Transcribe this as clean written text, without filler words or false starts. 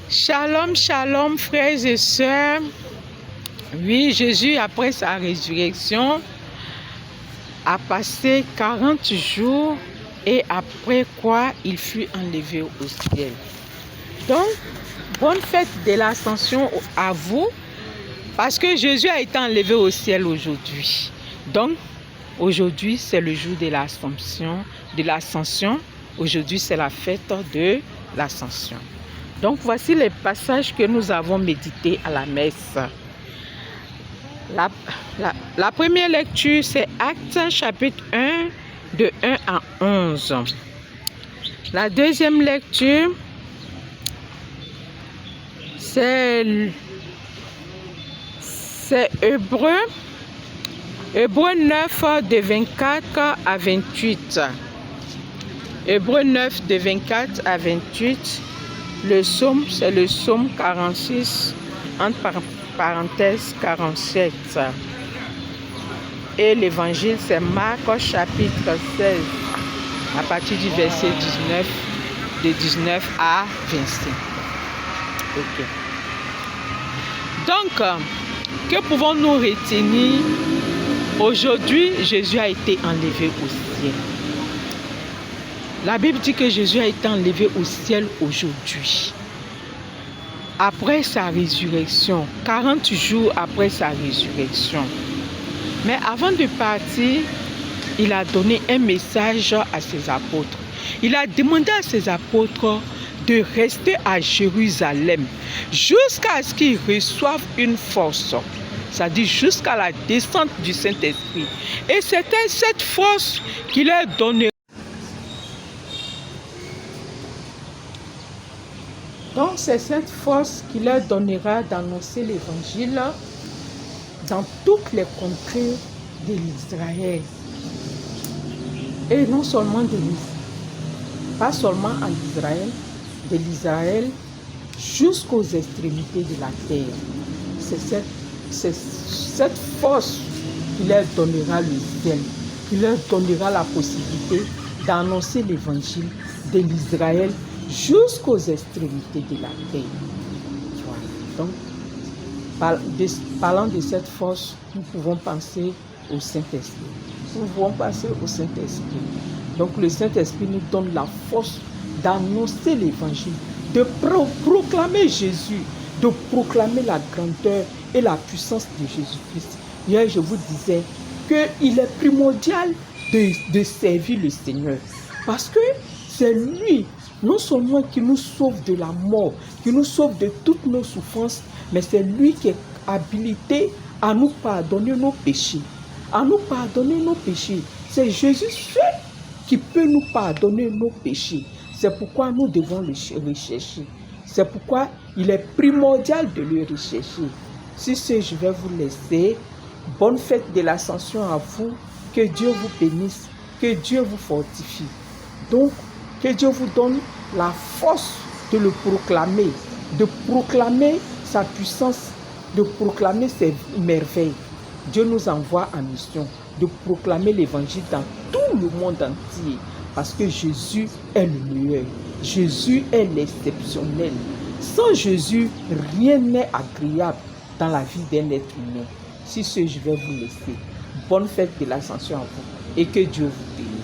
Shalom, shalom, frères et sœurs. Oui, Jésus, après sa résurrection, a passé 40 jours et après quoi il fut enlevé au ciel. Donc, bonne fête de l'Ascension à vous, parce que Jésus a été enlevé au ciel aujourd'hui. Donc, aujourd'hui, c'est le jour de l'Ascension. Aujourd'hui, c'est la fête de l'Ascension. Donc, voici les passages que nous avons médités à la messe. La première lecture, c'est Actes chapitre 1, de 1 à 11. La deuxième lecture, c'est Hébreux 9, de 24 à 28. Hébreux 9, de 24 à 28. Le psaume, c'est le psaume 46, entre parenthèses 47. Et l'évangile, c'est Marc chapitre 16, à partir du verset 19, de 19 à 25. Ok. Donc, que pouvons-nous retenir? Aujourd'hui, Jésus a été enlevé au ciel. La Bible dit que Jésus a été enlevé au ciel aujourd'hui. Après sa résurrection, 40 jours après sa résurrection. Mais avant de partir, il a donné un message à ses apôtres. Il a demandé à ses apôtres de rester à Jérusalem jusqu'à ce qu'ils reçoivent une force. C'est-à-dire jusqu'à la descente du Saint-Esprit. Et c'était cette force qui leur donnera. Donc c'est cette force qui leur donnera d'annoncer l'évangile dans toutes les contrées de l'Israël. Et non seulement de l'Israël, pas seulement en Israël, de l'Israël jusqu'aux extrémités de la terre. C'est cette force qui leur donnera le ciel, qui leur donnera la possibilité d'annoncer l'évangile de l'Israël jusqu'aux extrémités de la terre. Donc, parlant de cette force, nous pouvons penser au Saint-Esprit. Nous pouvons penser au Saint-Esprit. Donc, le Saint-Esprit nous donne la force d'annoncer l'évangile, de proclamer Jésus, de proclamer la grandeur et la puissance de Jésus-Christ. Hier, je vous disais qu'il est primordial de servir le Seigneur. Parce que c'est lui, non seulement qui nous sauve de la mort, qui nous sauve de toutes nos souffrances, mais c'est lui qui est habilité à nous pardonner nos péchés. À nous pardonner nos péchés. C'est Jésus seul qui peut nous pardonner nos péchés. C'est pourquoi nous devons le rechercher. C'est pourquoi il est primordial de le rechercher. Sur ce, je vais vous laisser. Bonne fête de l'Ascension à vous. Que Dieu vous bénisse. Que Dieu vous fortifie. Donc, que Dieu vous donne la force de le proclamer. De proclamer sa puissance. De proclamer ses merveilles. Dieu nous envoie en mission de proclamer l'évangile dans tout le monde entier. Parce que Jésus est le meilleur. Jésus est l'exceptionnel. Sans Jésus, rien n'est agréable dans la vie d'un être humain. Sur ce, je vais vous laisser. Bonne fête de l'Ascension à vous et que Dieu vous bénisse.